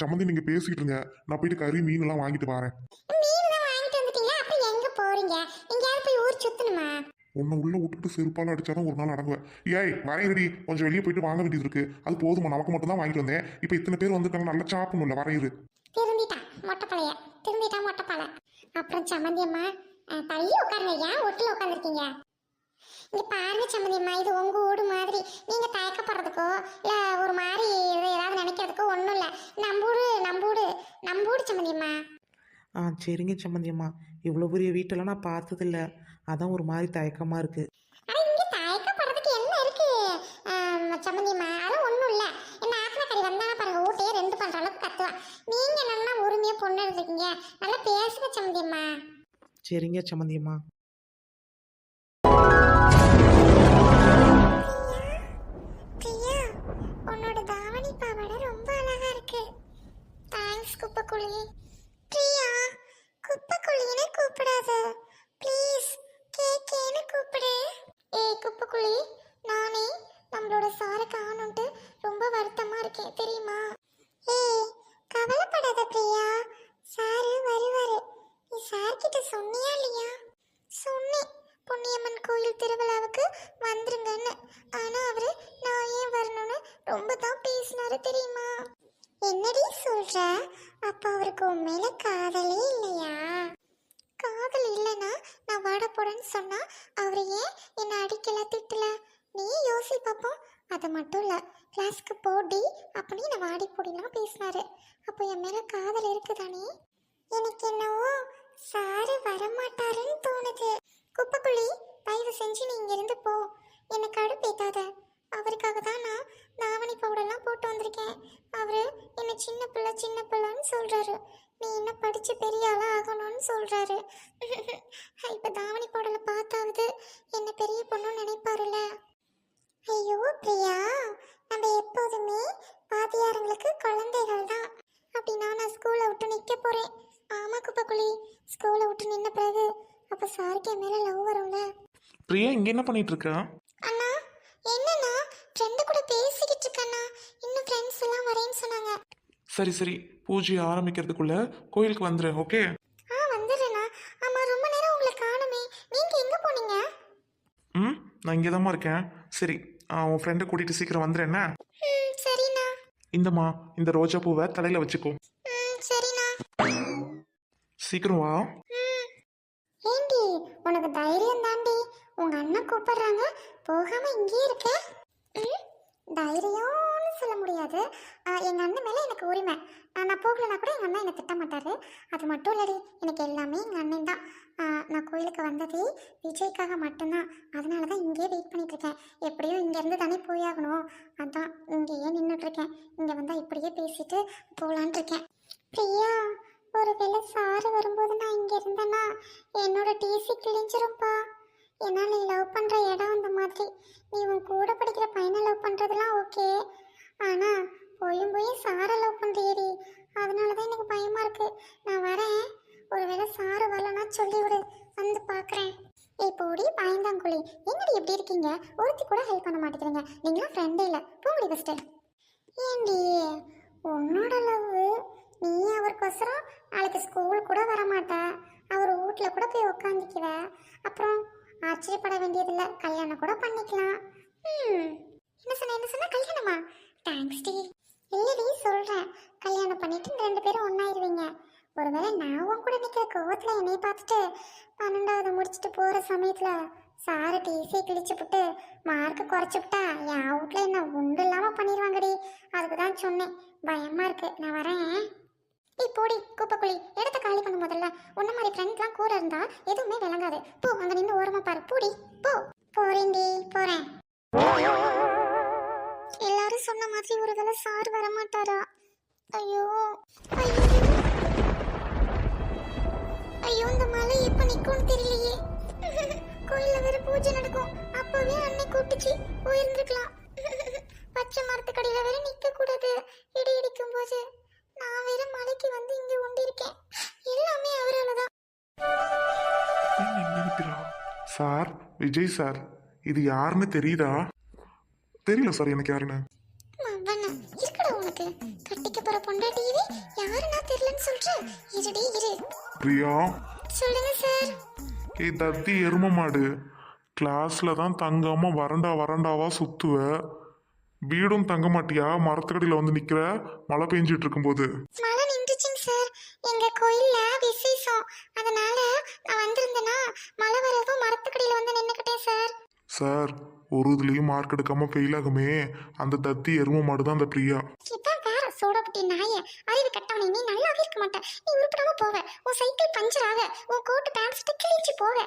சம்மந்தி, நீங்க பேசிட்டு இருங்க, நான் போயிட்டு கறி மீன் எல்லாம் வாங்கிட்டு வரேன். மீன் தான் வாங்கிட்டு வந்துட்டீங்களா? அப்ப எங்க போறீங்க? எங்கயாவது போய் ஊர் சுத்தணுமா? உன்னை உள்ள விட்டுட்டு செருப்பால அடிச்சாதான் ஒரு நாள் அடங்குவேன். ஏய் வரையடி, கொஞ்சம் வெளியே போயிட்டு வாங்க வேண்டியது இருக்கு. அது போதுமா, நமக்கு மட்டும் தான் வாங்கிட்டு வந்தேன். இப்போ இத்தனை பேர் வந்திருக்காங்க, நல்லா சாப்பிடணும்ல. வரையிரு. திருந்திட்டா மொட்டைப்பழைய, திருந்திட்டா மொட்டைப்பழ. அப்புறம் சம்மந்தி அம்மா, தள்ளி உட்காருங்க. ஏன் ஒட்டுல உட்காந்துருக்கீங்க? இங்க பாருங்க சம்மந்தி அம்மா, இது உங்க வீடு மாதிரி. நீங்க தயக்கப்படுறதுக்கோ இல்ல ஒரு மாதிரி ஏதாவது நினைக்கிறதுக்கோ ஒண்ணும் இல்ல. நம்பூடு நம்பூடு நம்பூடு சம்மந்தி அம்மா. சரிங்க சம்மந்தியம்மா. இவ்வளோ பெரிய வீட்டெல்லாம் நான் பார்த்ததில்ல, அதான் ஒரு மாதிரி தயக்கமாக இருக்குது. ஆனா இங்க தயக்கப்படுறதுக்கு என்ன இருக்கு சம்மந்தி அம்மா? அது ஒண்ணும் இல்ல. என்ன ஆத்திரக்காரி வந்தா பாருங்க, ஊட்டையே ரெண்டு பண்ற அளவுக்கு கத்துவா. நீங்க நல்லா உரிமையா பொண்ணு எடுத்துக்கீங்க, நல்லா பேசுங்க சம்மந்தி அம்மா. சரிங்க சம்மந்தியம்மா. பிரியா, உன்னோட தாவணி பாவாடை ரொம்ப அழகா இருக்கு. தேங்க்ஸ் குப்பக்குழி. பிரியா, குப்பக்குழின்னு கூப்பிடாத ப்ளீஸ், கேக்கேன்னு கூப்பிடு. ஏய் குப்பக்குழி, நானே நம்மளோட சாரை காணும்ட்டு ரொம்ப வருத்தமா இருக்கேன் தெரியுமா? ஏய் கவலைப்படாத பிரியா, சாரு வருவாரு. நீ சார் கிட்ட சொன்னியா இல்லையா? சொன்னேன், பொன்னியம்மன் கோயில் திருவிழாவுக்கு வந்துருங்கன்னு. ஆனா அவரு நான் ஏன் வரணும்னு ரொம்ப தான் பேசினாரு தெரியுமா? என்னடி சொல்ற? அப்ப அவருக்கு உண்மையில காதலே இல்லையா? காதல் இல்லைன்னா நான் வாட போறேன்னு சொன்னா அவரு ஏன் என்னை அடிக்கல திட்டல? நீ யோசி பாப்போம். அது மட்டும் இல்ல, கிளாஸ்க்கு போடி அப்படின்னு நான் வாடி போடிலாம் பேசினாரு. அப்போ என் மேல காதல் இருக்குதானே? எனக்கு என்னவோ சாரு வரமாட்டாருன்னு தோணுது. குப்பக்குழி, தயவு செஞ்சு நீ இங்க இருந்து போ. என்னை கடுப்பேத்தாத. அவருக்காக தான் நான் தாவணி பவுடெல்லாம் போட்டு வந்திருக்கேன். அவரு என்ன சின்ன பிள்ளைன்னு சொல்றாரு. நீ என்ன படிச்சு பெரிய ஆளா ஆகணும்னு சொல்றாரு. இப்ப தாவணி பவுடலை பார்த்தாவது என்ன பெரிய பொண்ணுன்னு நினைப்பாருல. ஐயோ பிரியா, நம்ம எப்போதுமே பாதியாரங்களுக்கு குழந்தைகள் தான். அப்படின்னா நான் ஸ்கூலை விட்டு நிக்க போறேன். ஆமா குப்பக்குழி, ஸ்கூலை விட்டு நின்ன பிறகு அப்ப சாருக்கு என் மேல லவ் வரும்ல. பிரியா, இங்கே என்ன பண்ணிட்டு இருக்க? அண்ணா, என்னண்ணா? ஃப்ரெண்டு கூட பேசிக்கிட்டு இருக்கண்ணா. இன்னும் ஃப்ரெண்ட்ஸ் எல்லாம் வரேன்னு சொன்னாங்க. சரி சரி, பூஜையை ஆரம்பிக்கிறதுக்குள்ள கோயிலுக்கு வந்துடு. ஓகே? வந்துடுறேண்ணா. ஆமா, ரொம்ப நேரம் உங்களை காணுமே, நீங்க எங்க போனீங்க? நான் இங்கே தாம்மா இருக்கேன். சரி, உன் ஃப்ரெண்டை கூட்டிகிட்டு சீக்கிரம் வந்துடு. என்ன? சரிண்ணா. இந்தம்மா, இந்த ரோஜா பூவை தலையில் வச்சுக்கோ. சரிண்ணா. சீக்கிரம் வா. ஏண்டி, உனக்கு தைரியம் தாண்டி. உங்க அண்ணன் கூப்பிடுறாங்க, போகாம இங்கே இருக்க. தைரியம்னு சொல்ல முடியாது. எங்க அண்ணன் மேல எனக்கு உரிமை. நான் போகலனா கூட எங்க அண்ணன் என்னை திட்ட மாட்டாரு. அது மட்டும் இல்லடி, எனக்கு எல்லாமே எங்க அண்ணன் தான். நான் கோயிலுக்கு வந்ததே விஜய்க்காக மட்டும்தான். அதனால தான் இங்கேயே வெயிட் பண்ணிட்டு இருக்கேன். எப்படியும் இங்கேருந்து தானே போயாகணும், அதான் இங்கேயே நின்றுட்டு இருக்கேன். இங்கே வந்தால் இப்படியே பேசிட்டு போகலான் இருக்கேன். பிரியா, ஒருவேளை சாரு வரும்போது நான் இங்கே இருந்தேன்னா என்னோட டிசி கிழிஞ்சிரும்ப்பா. ஏன்னா நீ லவ் பண்ணுற இடம் அந்த மாதிரி. நீ உன் கூட படிக்கிற பையனை லவ் பண்ணுறதுலாம் ஓகே, ஆனால் போயும் சாரை லவ் பண்ணுறியடி. அதனால தான் எனக்கு பயமாக இருக்கு. நான் வரேன். ஒருவேளை சாரு வரலன்னா சொல்லிவிடு, வந்து பார்க்குறேன். போடி பயந்தாங்குழி, என்னடி எப்படி இருக்கீங்க? ஒருத்தி கூட ஹெல்ப் பண்ண மாட்டேங்கிறீங்க. நீங்களாம் ஃப்ரெண்டே இல்லை, போடி ஃபஸ்ட்டு. ஏண்டி, உன்னோட லவ் நீ அவருக்கோசரம் நாளைக்கு ஸ்கூல் கூட வரமாட்ட, அவர் வீட்டில் கூட போய் உக்காந்துக்குவ. அப்புறம் ஆச்சரியப்பட வேண்டியதில்லை, கல்யாணம் கூட பண்ணிக்கலாம். என்ன சொன்ன கல்யாணமா? தேங்க்ஸ் டி. இல்லடி சொல்கிறேன், கல்யாணம் பண்ணிட்டு 2 பேரும் ஒன்றாயிருவீங்க. ஒருவேளை நான் உன் கூட நிற்கிற கோவத்தில் என்னை பார்த்துட்டு 12வது முடிச்சுட்டு போகிற சமயத்தில் சாரு டிசி கிழிச்சுப்புட்டு மார்க்கு குறைச்சிப்புட்டா என் வீட்டில் என்ன உண்டு இல்லாமல் பண்ணிடுவாங்கடி. அதுக்கு தான் சொன்னேன், பயமாக இருக்கு. நான் வரேன். போடி குப்பைக்குழி, இடத்த காலி பண்ண முதல்ல. உன்ன மாதிரி ஃப்ரெண்ட்லாம் கூட இருந்தா எதுவுமே விளங்காது. போ, அங்கே நின்று ஓரமாக பாரு. பூடி போ. போறேன்டி போறேன். எல்லாரும் சொன்ன மாதிரி ஒரு வேளை சார் வரமாட்டாரா? ஐயோ ஐயோ ஐயோ, இந்த மழை எப்ப நிக்கும்னு தெரியலையே. கோயில்ல வேற பூஜை நடக்கும், அப்பவே அன்னை கூப்பிட்டுச்சு போயிருந்துக்கலாம். பச்சை மரத்துக்கடியில வேற நிக்க கூடாது, இடி இடிக்கும் போது. நான் வேற மலைக்கு வந்து இங்க உண்டிருக்கேன். எல்லாமே அவராலதான். என்ன இங்க நிக்கிறா? சார், விஜய் சார், இது யாருன்னு தெரியுதா? தெரியல சார் எனக்கு யாருன்னு. மவன இருக்கடா உனக்கு. கட்டிக்க போற பொண்டாட்டியவே யாருன்னா தெரியலன்னு சொல்ற. இருடி இரு. பிரியா, சொல்லுங்க சார். ஏய் தத்தி எரும மாடு, கிளாஸ்ல தான் தங்காம வறண்டாவா சுத்துவ, வீடும் தங்க மாட்டியா? மரத்துக்கடியில வந்து நிக்கிற மழை பெஞ்சிட்டு இருக்கும்போது. மழை நின்றுச்சுங்க சார். எங்க கோயில்ல விசேஷம், அதனால நான் வந்திருந்தேனா மழை வரவும் மரத்துக்கடியில வந்து நின்னுக்கிட்டேன் சார். சார், ஒரு இதுலயும் மார்க் எடுக்காம ஃபெயில் ஆகுமே அந்த தத்தி எரும மாடு தான் அந்த பிரியா. இதான் வேற சோடபுட்டி நாய. அறிவு கட்டவனே, நீ நல்லாவே இருக்க மாட்ட. நீ உருப்படாம போவ, உன் சைக்கிள் பஞ்சர் ஆக, உன் கோட்டு பேண்ட் ஸ்டிக் கிழிஞ்சு போக.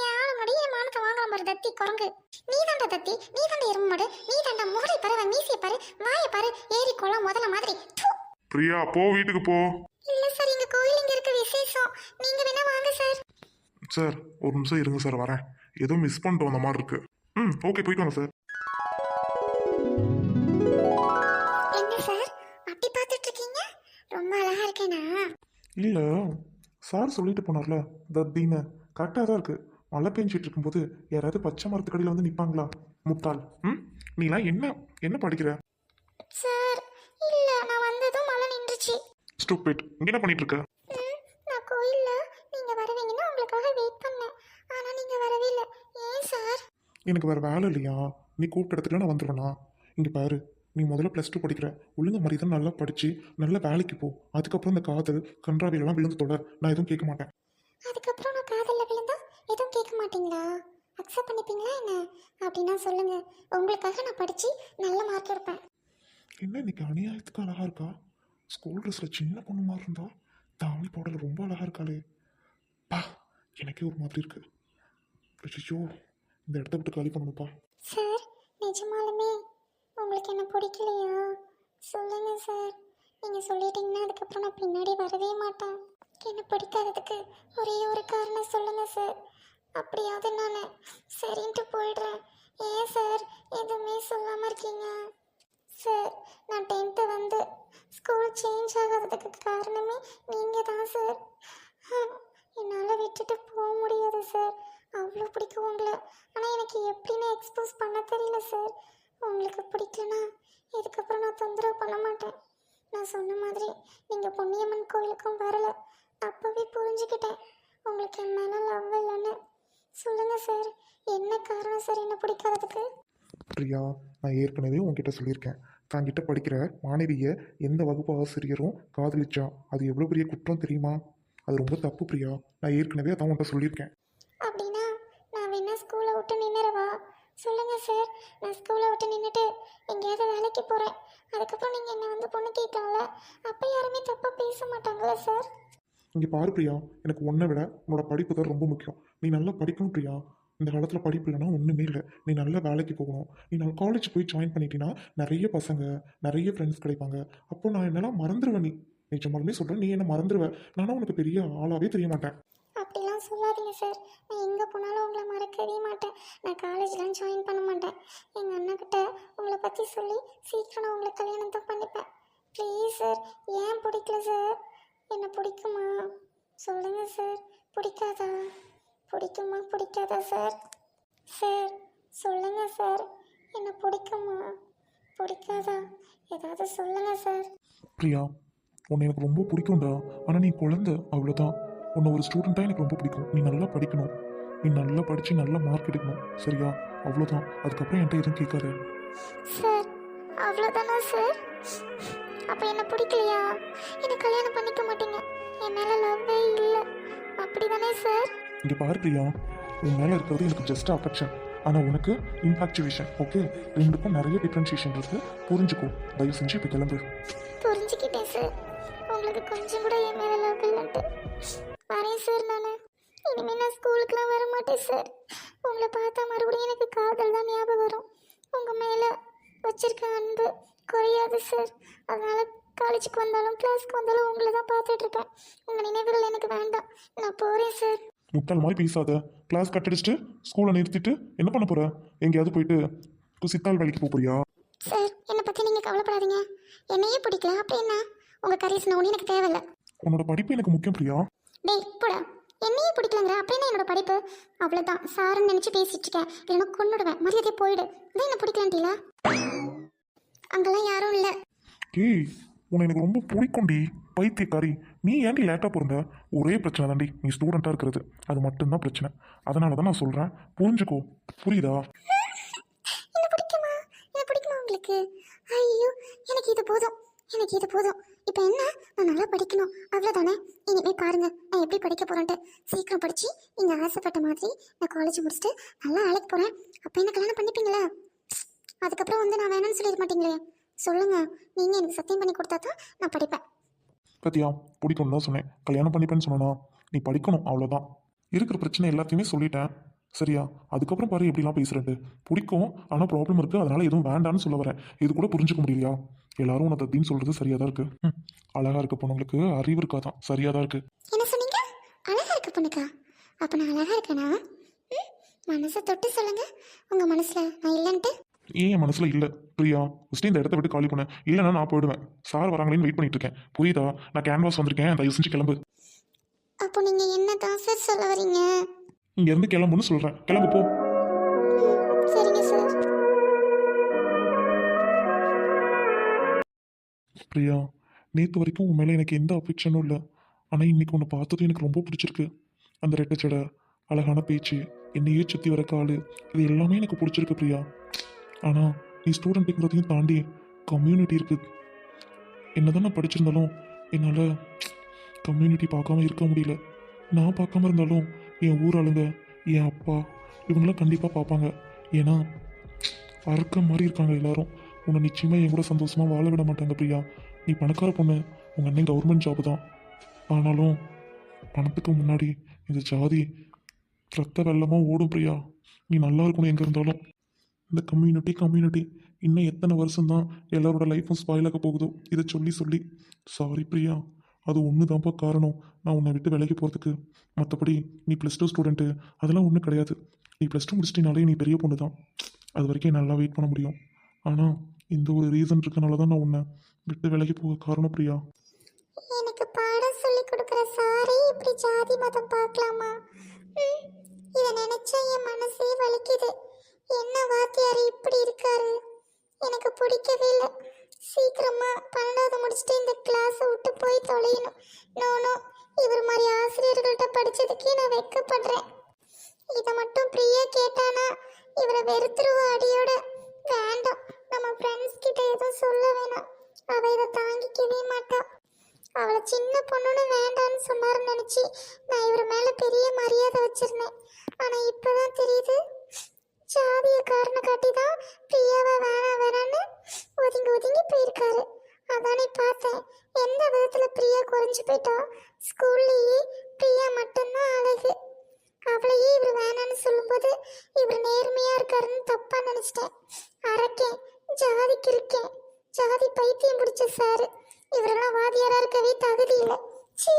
யார முடிய மானத்தை வாங்குற மாதிரி தத்தி குரங்கு. நீ தாண்டா தத்தி, நீ தாண்டா எரும மாடு, நீ தாண்டா முகரை பறவை, மீசையை பாரு, வாயை பாரு, ஏரி குளம் முதல்ல மாதிரி. பிரியா போ, வீட்டுக்கு போ. இல்ல சார், எங்க கோயில் இங்க இருக்க விசேஷம், நீங்க வேணா வாங்க சார். சார் ஒரு நிமிஷம் இருங்க சார், வரேன். ஏதோ மிஸ் பண்ணிட்டு வந்த மாதிரி இருக்கு. ஓகே, போயிட்டு வாங்க சார். என்ன சார் அப்படி பார்த்துட்டு இருக்கீங்க? ரொம்ப அழகா இருக்கேனா? இல்ல, சார் சொல்லிட்டு போனார்ல தத்தின்னு, கரெக்டாக தான் இருக்கு. மழை பெஞ்சிட்டு இருக்கும்போது யாராவது பச்சை மரத்துக்கடியில் வந்து நிற்பாங்களா? முட்டாள். நீலாம் என்ன என்ன படிக்கிற? சார் இல்ல, நான் வந்ததும் மழை நின்றுச்சு. ஸ்டூபிட், இங்க என்ன பண்ணிட்டு இருக்க? நான் கோயில்ல நீங்க வருவீங்கன்னு உங்களுக்காக வெயிட் பண்ணேன், ஆனா நீங்க வரவே இல்லை. ஏன் சார்? எனக்கு வேற வேலை இல்லையா? நீ கூப்பிட்ட இடத்துல நான் வந்துடுவேனா? இங்க பாரு, நீ முதல்ல +2 படிக்கிற, ஒழுங்கு மாதிரி தான் நல்லா படிச்சு நல்ல வேலைக்கு போ. அதுக்கப்புறம் இந்த காதல் கன்றாவிலெல்லாம் விழுந்து தொட, நான் எதுவும் கேட்க மாட்டேன். அதுக்கப்புறம் நான் காதல்ல விழுந்தா எதுவும் கேட்க மாட்டீங்களா? அக்செப்ட் பண்ணிப்பீங்களா என்ன? அப்படின்னா சொல்லுங்க, உங்களுக்காக நான் படிச்சு நல்ல மார்க் எடுப்பேன். என்ன இன்னைக்கு அநியாயத்துக்கு அழகா இருக்கா? ஸ்கூல் ட்ரெஸ்ல சின்ன பொண்ணு மாதிரி இருந்தா தாவணி போடல ரொம்ப அழகா இருக்காளே. பா, எனக்கே ஒரு மாதிரி இருக்கு. ஐயோ, இந்த இடத்த விட்டு காலி பண்ணணும்ப்பா. சார் நிஜமாலுமே உங்களுக்கு என்ன பிடிக்கலையா? சொல்லுங்க சார். நீங்க சொல்லிட்டீங்கன்னா அதுக்கப்புறம் நான் பின்னாடி வரவே மாட்டேன். என்ன பிடிக்காததுக்கு ஒரே ஒரு காரணம் சொல்லுங்க சார். அப்படியாவது நான் சரின்ட்டு போயிடுறேன். ஏன் சார் எதுவுமே சொல்லாம இருக்கீங்க? சார், நான் 10th வந்து ஸ்கூல் சேஞ்ச் ஆகாததுக்கு காரணமே நீங்க தான் சார். என்னால் விட்டுட்டு போக முடியாது சார். அவ்வளோ பிடிக்கும் உங்களை, ஆனால் எனக்கு எப்படின்னு எக்ஸ்போஸ் பண்ண தெரியல சார். உங்களுக்கு பிடிக்கலனா இதுக்கப்புறம் நான் தொந்தரவு பண்ண மாட்டேன். நான் சொன்ன மாதிரி நீங்கள் பொன்னியம்மன் கோயிலுக்கும் வரலை. அப்போவே புரிஞ்சுக்கிட்டேன் உங்களுக்கு என் மேலே லவ் இல்லைன்னு. சொல்லுங்கள் சார், என்ன காரணம் சார் என்ன பிடிக்காததுக்கு? பிரியா, நான் ஏற்கனவே உன்கிட்ட சொல்லியிருக்கேன், தாங்கிட்ட படிக்கிற மாணவியை எந்த வகுப்பு ஆசிரியரும் காதலிச்சா அது எவ்வளோ பெரிய குற்றம் தெரியுமா? அது ரொம்ப தப்பு பிரியா. நான் ஏற்கனவே அதான் உன்கிட்ட சொல்லியிருக்கேன். அப்படின்னா நான் வேணா ஸ்கூலை விட்டு நின்னுறவா? சொல்லுங்க சார், நான் ஸ்கூலை விட்டு நின்றுட்டு எங்கேயாவது வேலைக்கு போகிறேன். அதுக்கப்புறம் நீங்கள் என்னை வந்து பொண்ணு கேட்கலாம்ல, அப்போ யாருமே தப்பாக பேச மாட்டாங்களா சார்? இங்கே பாரு பிரியா, எனக்கு உன்னை விட உன்னோட படிப்பு தான் ரொம்ப முக்கியம். நீ நல்லா படிக்கணும் பிரியா. இந்த காலத்தில் படிப்பு இல்லைன்னா ஒன்றுமே இல்லை. நீ நல்லா வேலைக்கு போகணும். நீ நான் காலேஜ் போய் ஜாயின் பண்ணிட்டீங்கன்னா நிறைய பசங்க, நிறைய ஃப்ரெண்ட்ஸ் கிடைப்பாங்க. அப்போ நான் என்னெல்லாம் மறந்துடுவேன். நீ நிஜமாலுமே சொல்கிறேன், நீ என்ன மறந்துடுவேன். நானும் உனக்கு பெரிய ஆளாகவே தெரிய மாட்டேன். அப்படிலாம் சொல்லாதீங்க சார். நான் எங்கே போனாலும் உங்களை மறக்கவே மாட்டேன். நான் காலேஜ்லாம் ஜாயின் பண்ண மாட்டேன். எங்கள் அண்ணாக்கிட்ட உங்களை பற்றி சொல்லி சீக்கிரம் நான் உங்களை கல்யாணம் தான் பண்ணிப்பேன். Please sir. ஏன் பிடிக்கல சார்? என்ன பிடிக்குமா? சொல்லுங்கள் சார். பிடிக்காதா? பிடிக்குமா பிடிக்காதா சார்? சார் சொல்லுங்கள் சார். என்ன பிடிக்குமா பிடிக்காதா? ஏதாவது சொல்லுங்கள் சார். பிரியா, உன்னை எனக்கு ரொம்ப பிடிக்கும்டா. ஆனால் நீ குழந்தை, அவ்வளோதான். உன்னை ஒரு ஸ்டூடெண்ட்டாக எனக்கு ரொம்ப பிடிக்கும். நீ நல்லா படிக்கணும். நீ நல்லா படித்து நல்ல மார்க் எடுக்கணும், சரியா? அவ்வளோதான். அதுக்கப்புறம் என்கிட்ட எதுவும் கேட்காத. சார் அவ்வளோதானா சார்? அப்போ என்ன பிடிக்கலையா? என்ன கல்யாணம் பண்ணிக்க மாட்டீங்க? என் மேலே லவ்வே இல்லை, அப்படி தானே சார்? இங்கே பாரு பிரியா, உன் மேலே இருக்கிறது எனக்கு ஜஸ்ட் அஃபெக்ஷன், ஆனால் உனக்கு இன்ஃபாக்சுவேஷன். ஓகே, ரெண்டுக்கும் நிறைய டிஃப்ரென்ஷியேஷன் இருக்குது, புரிஞ்சுக்கோ. தயவு செஞ்சு இப்போ கிளம்பு. புரிஞ்சுக்கிட்டேன் சார். உங்களுக்கு கொஞ்சம் கூட என் மேலே லவ் இல்லைன்ட்டு வரேன் சார். நான் இனிமேல் நான் ஸ்கூலுக்குலாம் வர மாட்டேன் சார். உங்களை பார்த்தா மறுபடியும் எனக்கு காதல் தான் ஞாபகம் வரும். உங்கள் மேலே வச்சிருக்க அன்பு குறையாது சார். அதனால் காலேஜுக்கு வந்தாலும் கிளாஸ்க்கு வந்தாலும் உங்களை தான் பார்த்துட்டு இருப்பேன். உங்கள் நினைவுகள் எனக்கு வேண்டாம். நான் போகிறேன் சார். முட்டாள் மாதிரி பேசாத. கிளாஸ் கட் அடிச்சுட்டு ஸ்கூலை நிறுத்திட்டு என்ன பண்ண போற? எங்கேயாவது போயிட்டு சித்தாள் வேலைக்கு போக போறியா? சார், என்னை பற்றி நீங்கள் கவலைப்படாதீங்க. என்னையே பிடிக்கல அப்படி என்ன? உங்கள் கரீஸ்ன ஒன்று எனக்கு தேவையில்லை. உன்னோட படிப்பு எனக்கு முக்கியம் பிரியா. டேய் போடா. என்னையே பிடிக்கலங்கிற அப்படின்னா என்னோட படிப்பு அவ்வளோதான் சாருன்னு நினச்சி பேசிட்டு இருக்கேன். இல்லைன்னா கொண்டுடுவேன். மரியாதையை போயிடு. இதான் என்ன பிடிக்கலன்ட்டீங்களா? அங்கெல்லாம் யாரும் இல்லை. ஏய், உன்னை எனக்கு ரொம்ப பிடிக்கும்டி பைத்தியக்காரி. நீ ஏன்டி லேட்டாக பிறந்த? ஒரே பிரச்சனை தாண்டி, நீ ஸ்டூடெண்ட்டாக இருக்கிறது. அது மட்டும்தான் பிரச்சனை. அதனால தான் நான் சொல்கிறேன், புரிஞ்சுக்கோ. புரியுதா? என்ன பிடிக்குமா? என்ன பிடிக்குமா உங்களுக்கு? ஐயோ, எனக்கு இது போதும். எனக்கு இது போதும். இப்போ என்ன? நான் நல்லா படிக்கணும் அவ்வளோதானே. இனிமேல் பாருங்க நான் எப்படி படிக்க போகிறேன்ட்டு. சீக்கிரம் படித்து நீங்கள் ஆசைப்பட்ட மாதிரி நான் காலேஜ் முடிச்சுட்டு நல்லா வேலைக்கு போகிறேன். அப்போ என்ன கல்யாணம் பண்ணிப்பீங்களா? அதுக்கப்புறம் வந்து நான் வேணும்னு சொல்லிட மாட்டீங்களே. சொல்லுங்க, நீங்கள் எனக்கு சத்தியம் பண்ணி கொடுத்தா தான் நான் படிப்பேன். பத்தியா, பிடிக்கும்னு தான் சொன்னேன். கல்யாணம் பண்ணிப்பேன்னு சொன்னா நீ படிக்கணும், அவ்வளோதான். இருக்கிற பிரச்சனை எல்லாத்தையுமே சொல்லிட்டேன். சரியா? அதுக்கப்புறம் பாரு எப்படிலாம் பேசுறேன்ட்டு. பிடிக்கும், ஆனால் ப்ராப்ளம் இருக்குது, அதனால எதுவும் வேண்டான்னு சொல்ல வரேன். இது கூட புரிஞ்சுக்க முடியலையா? எல்லாரும் உனக்கு தத்தின்னு சொல்கிறது சரியாக தான் இருக்குது. அழகாக இருக்க பொண்ணுங்களுக்கு அறிவு இருக்காதான். சரியாக தான் இருக்குது. என்ன சொன்னீங்க? அழகா இருக்க பொண்ணுக்கா? அப்போ நான் அழகா இருக்கேனா? மனசை தொட்டு சொல்லுங்க, உங்கள் மனசில் நான் இல்லைன்ட்டு. ஏன் என் மனசில் இல்லை பிரியா? ஃபஸ்ட்டு இந்த இடத்த விட்டு காலி பண்ணேன். இல்லைன்னா நான் போயிடுவேன். சார் வராங்களேன்னு வெயிட் பண்ணிட்டு இருக்கேன். புரியுதா? நான் கேன்வாஸ் வந்திருக்கேன், தயவு செஞ்சு கிளம்பு. அப்போ நீங்கள் என்ன தான் சார் சொல்ல வரீங்க? இங்கேருந்து கிளம்புன்னு சொல்கிறேன். கிளம்பு போ. சரிங்க சார். பிரியா, நேற்று வரைக்கும் உன் மேலே எனக்கு எந்த அஃபெக்ஷனும் இல்லை. ஆனால் இன்னைக்கு உன்னை பார்த்ததும் எனக்கு ரொம்ப பிடிச்சிருக்கு. அந்த ரெட்டச்சடை, அழகான பேச்சு, என்னையே சுற்றி வர காலு, இது எல்லாமே எனக்கு பிடிச்சிருக்கு பிரியா. ஆனால் நீ ஸ்டூடெண்ட்டுங்கிறதையும் தாண்டி கம்யூனிட்டி இருக்குது. என்னதான் நான் படிச்சிருந்தாலும் என்னால் கம்யூனிட்டி பார்க்காம இருக்க முடியல. நான் பார்க்காம இருந்தாலும் என் ஊர் ஆளுங்க, என் அப்பா, இவங்களாம் கண்டிப்பாக பார்ப்பாங்க. ஏன்னா அறுக்க மாதிரி இருக்காங்க எல்லாரும். உன்னை நிச்சயமாக என் கூட சந்தோஷமாக வாழ விட மாட்டாங்க பிரியா. நீ பணக்கார பொண்ணு, உங்கள் அண்ணன் கவர்மெண்ட் ஜாப் தான். ஆனாலும் பணத்துக்கு முன்னாடி இந்த ஜாதி ரத்த வெள்ளமாக ஓடும் பிரியா. நீ நல்லா இருக்கணும் எங்கே இருந்தாலும். இந்த கம்யூனிட்டி இன்னும் எத்தனை வருஷம்தான் எல்லாரோட லைஃப்பும் ஸ்பாயிலாக போகுதோ இதை சொல்லி சொல்லி. சாரி பிரியா, அது ஒன்று தான்ப்பா காரணம் நான் உன்னை விட்டு விலைக்கு போகிறதுக்கு. மற்றபடி நீ +2 ஸ்டூடெண்ட்டு அதெல்லாம் ஒன்றும் கிடையாது. நீ +2 முடிச்சிட்டினாலே நீ பெரிய பொண்ணு தான். அது வரைக்கும் நல்லா வெயிட் பண்ண முடியும். ஆனால் இந்த ஒரு ரீசன் இருக்கனால தான் நான் உன்னை விட்டு விலைக்கு போக காரணம் பிரியா. எனக்கு பாடம் சொல்லி கொடுக்குற சாரே இப்படி ஜாதி மதம் பார்க்கலாமா? இதை நினைச்சா என் மனசே வலிக்குது. என்ன வாத்தியார் இப்படி இருக்காரு? எனக்கு பிடிக்கவே இல்லை. சீக்கிரமா 12வது முடிச்சுட்டு இந்த கிளாஸை விட்டு போய் தொலையணும். நோ, இவர் மாதிரி ஆசிரியர்கள்ட்ட படிச்சதுக்கே நான் வெட்கப்படுறேன். இதை மட்டும் பிரியா கேட்டானா இவரை வெறுத்துருவா அடியோட. வேண்டாம், நம்ம ஃப்ரெண்ட்ஸ் கிட்ட எதுவும் சொல்ல வேணாம். அவ இதை தாங்கிக்கவே மாட்டா. அவளை சின்ன பொண்ணுன்னு வேண்டான்னு சொன்னாருன்னு நினச்சி நான் இவர் மேலே பெரிய மரியாதை வச்சிருந்தேன். ஆனால் இப்போதான் தெரியுது, ஜாதிய காரணம் காட்டி தான் பிரியாவை வேணான்னு ஒதுங்கி போயிருக்காரு. அதானே பார்த்தேன். எந்த விதத்தில் பிரியா குறைஞ்சு போயிட்டா? ஸ்கூல்லையே பிரியா மட்டும்தான் அழகு. அவளையே இவர் வேணான்னு சொல்லும்போது இவர் நேர்மையாக இருக்காருன்னு தப்பாக நினச்சிட்டேன். அரக்கேன், ஜாதிக்கு இருக்கேன், ஜாதி பைத்தியம் பிடிச்ச சாரு. இவரெல்லாம் வாதியாரா இருக்கவே தகுதி இல்லை. சீ.